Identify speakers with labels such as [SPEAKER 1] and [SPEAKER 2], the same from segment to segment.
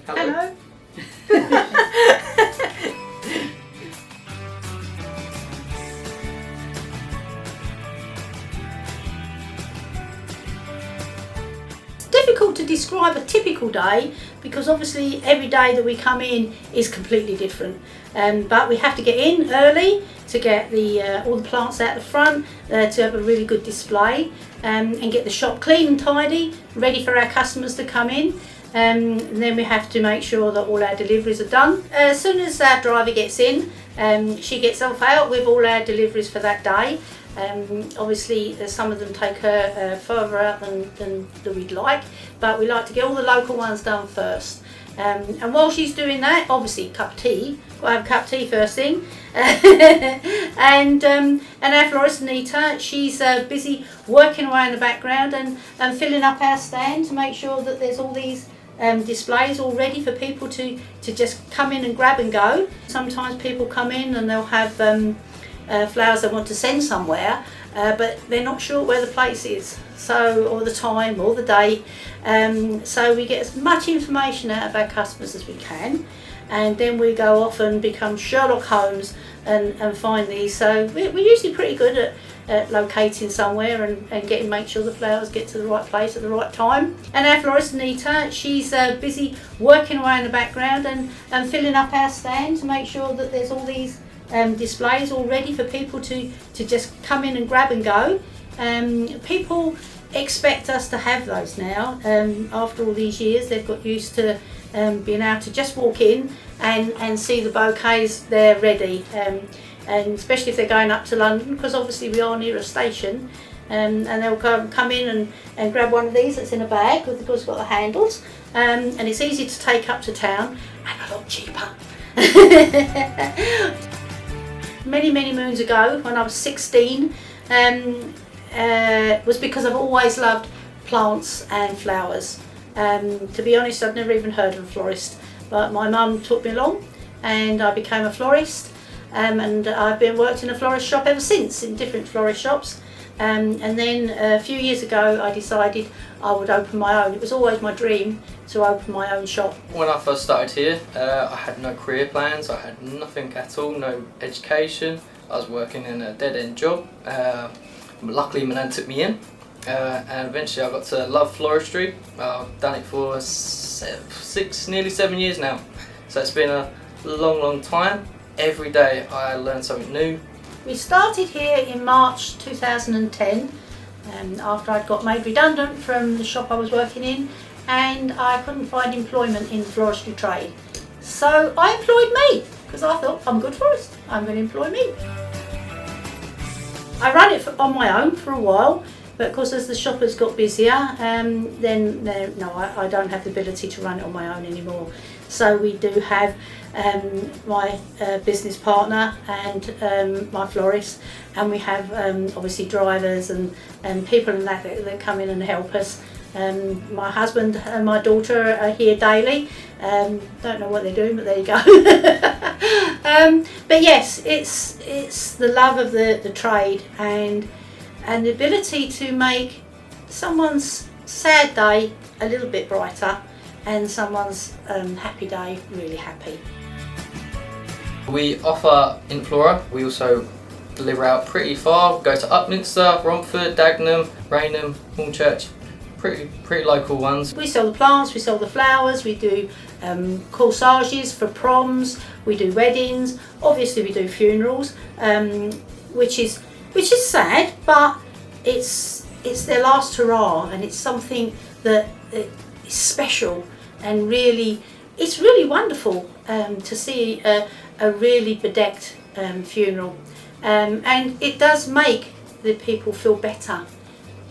[SPEAKER 1] Hello. Difficult to describe a typical day because obviously every day that we come in is completely different, but we have to get in early to get all the plants out the front to have a really good display, and get the shop clean and tidy, ready for our customers to come in. And then we have to make sure that all our deliveries are done. As soon as our driver gets in, she gets off out with all our deliveries for that day. Obviously some of them take her further out than we'd like, but we like to get all the local ones done first. And while she's doing that, obviously cup of tea, got to have a cup of tea first thing. and our florist Anita, she's busy working away in the background and filling up our stand to make sure that there's all these displays all ready for people to just come in and grab and go. Sometimes people come in and they'll have flowers they want to send somewhere, but they're not sure where the place is, or the time or the date. So we get as much information out of our customers as we can, and then we go off and become Sherlock Holmes and find these. So we're usually pretty good at locating somewhere and make sure the flowers get to the right place at the right time. And our florist Anita, she's busy working away in the background and filling up our stand to make sure that there's all these displays all ready for people to just come in and grab and go. People expect us to have those now. After all these years, they've got used to being able to just walk in and see the bouquets there ready, and especially if they're going up to London, because obviously we are near a station, and they'll come in and grab one of these that's in a bag because it's got the handles, and it's easy to take up to town and a lot cheaper. Many moons ago, when I was 16, was because I've always loved plants and flowers. To be honest, I'd never even heard of a florist, but my mum took me along and I became a florist, and I've been worked in a florist shop ever since, in different florist shops. And then a few years ago I decided I would open my own. It was always my dream to open my own shop. When I first started here, I had no career plans, I had nothing at all, no education. I was working in a dead-end job. Luckily my nan took me in, and eventually I got to love floristry. I've done it for nearly 7 years now. So it's been a long time. Every day I learn something new. We started here in March 2010, after I'd got made redundant from the shop I was working in, and I couldn't find employment in the floristry trade. So I employed me, because I thought, I'm a good florist, I'm going to employ me. I ran it on my own for a while, but of course as the shop has got busier, no, I don't have the ability to run it on my own anymore. So we do have my business partner and my florist, and we have obviously drivers and people in that come in and help us. My husband and my daughter are here daily. Don't know what they're doing, but there you go. But yes, it's the love of the trade and the ability to make someone's sad day a little bit brighter and someone's happy day really happy.
[SPEAKER 2] We offer in Flora. We also deliver out pretty far. We go to Upminster, Romford, Dagenham, Rainham, Hornchurch. Pretty local ones. We sell the plants, we sell the flowers, we do corsages for proms, we do weddings, obviously we do funerals, which is sad, but it's their last hurrah, and it's something that is special, and it's really wonderful to see a really bedecked funeral, and it does make the people feel better.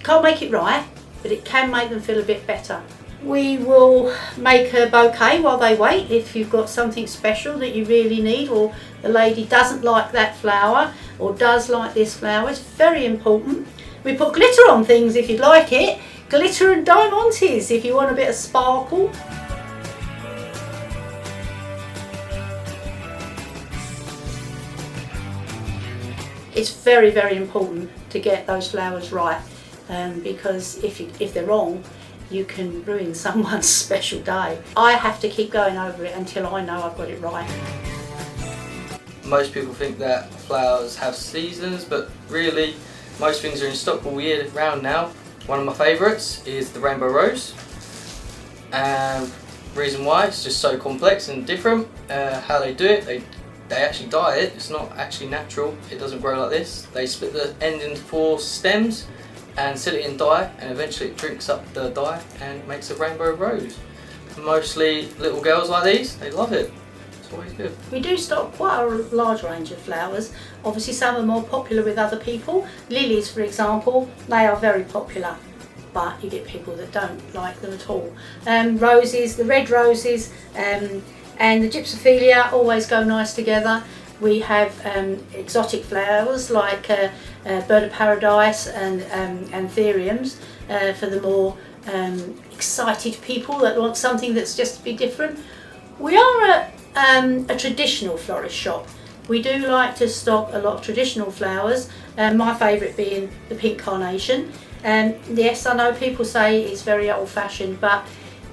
[SPEAKER 2] Can't make it right, but it can make them feel a bit better. We will make a bouquet while they wait if you've got something special that you really need, or the lady doesn't like that flower or does like this flower. It's very important. We put glitter on things if you'd like it. Glitter and diamantes if you want a bit of sparkle. It's very important to get those flowers right, because if they're wrong,
[SPEAKER 1] you can ruin someone's special day. I have to keep going over it until I know I've got it right.
[SPEAKER 2] Most people think that flowers have seasons, but really most things are in stock all year round now. One of my favourites is the rainbow rose, and reason why, it's just so complex and different. How they do it, they actually dye it. It's not actually natural, it doesn't grow like this. They split the end into 4 stems and set it in dye, and eventually it drinks up the dye and makes a rainbow rose. Mostly little girls like these, they love it. It's always good.
[SPEAKER 1] We do stock quite a large range of flowers. Obviously some are more popular with other people. Lilies, for example, they are very popular, but you get people that don't like them at all. Roses, the red roses and the gypsophilia always go nice together. We have exotic flowers like bird of paradise and anthuriums for the more excited people that want something that's just to be different. We are a traditional florist shop. We do like to stock a lot of traditional flowers, my favourite being the pink carnation. Yes, I know people say it's very old-fashioned, but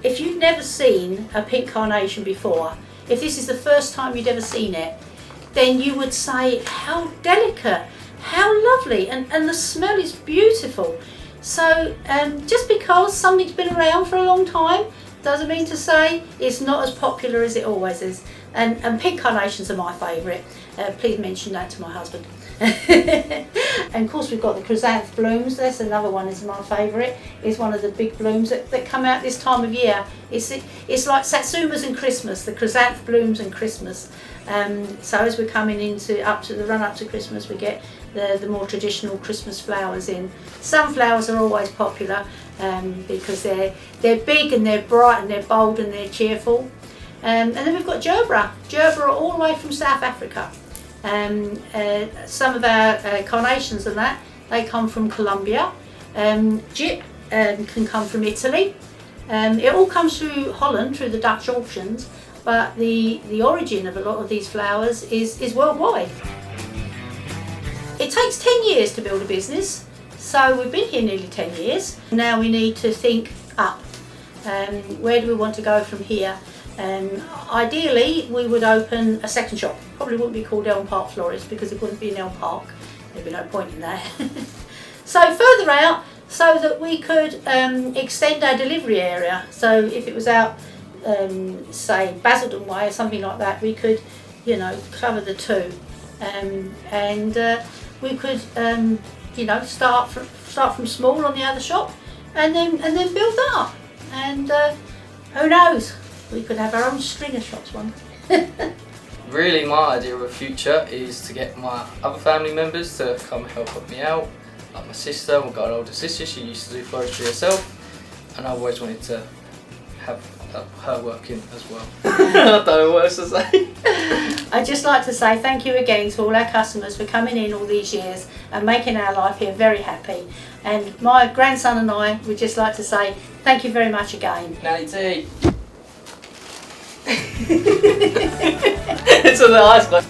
[SPEAKER 1] if you've never seen a pink carnation before, if this is the first time you've ever seen it, then you would say how delicate, how lovely, and the smell is beautiful. So just because something's been around for a long time doesn't mean to say it's not as popular as it always is. And pink carnations are my favourite. Please mention that to my husband. And of course we've got the chrysanthemum blooms. That's another one is my favourite. It's one of the big blooms that come out this time of year. It's like Satsumas and Christmas, the chrysanthemum blooms and Christmas. So as we're coming up to the run up to Christmas, we get the more traditional Christmas flowers in. Sunflowers are always popular because they're big and they're bright and they're bold and they're cheerful. And then we've got gerbera. Gerbera are all the way from South Africa. Some of our carnations and that, they come from Colombia. Gyp can come from Italy. It all comes through Holland, through the Dutch auctions, but the origin of a lot of these flowers is worldwide. It takes 10 years to build a business, so we've been here nearly 10 years. Now we need to think up. Where do we want to go from here? Ideally, we would open a second shop. Probably wouldn't be called Elm Park Florists because it wouldn't be in Elm Park. There'd be no point in that. So further out, so that we could extend our delivery area. So if it was out, say Basildon Way or something like that, we could, cover the two, and we could, start from small on the other shop, and then build up. And who knows? We could have our own string of shops one.
[SPEAKER 2] Really, my idea of a future is to get my other family members to come help me out. Like my sister, we've got an older sister, she used to do floristry herself, and I've always wanted to have her working as well. I don't know what else to say.
[SPEAKER 1] I'd just like to say thank you again to all our customers for coming in all these years and making our life here very happy. And my grandson and I would just like to say thank you very much again.
[SPEAKER 2] Natty T. It's a nice one.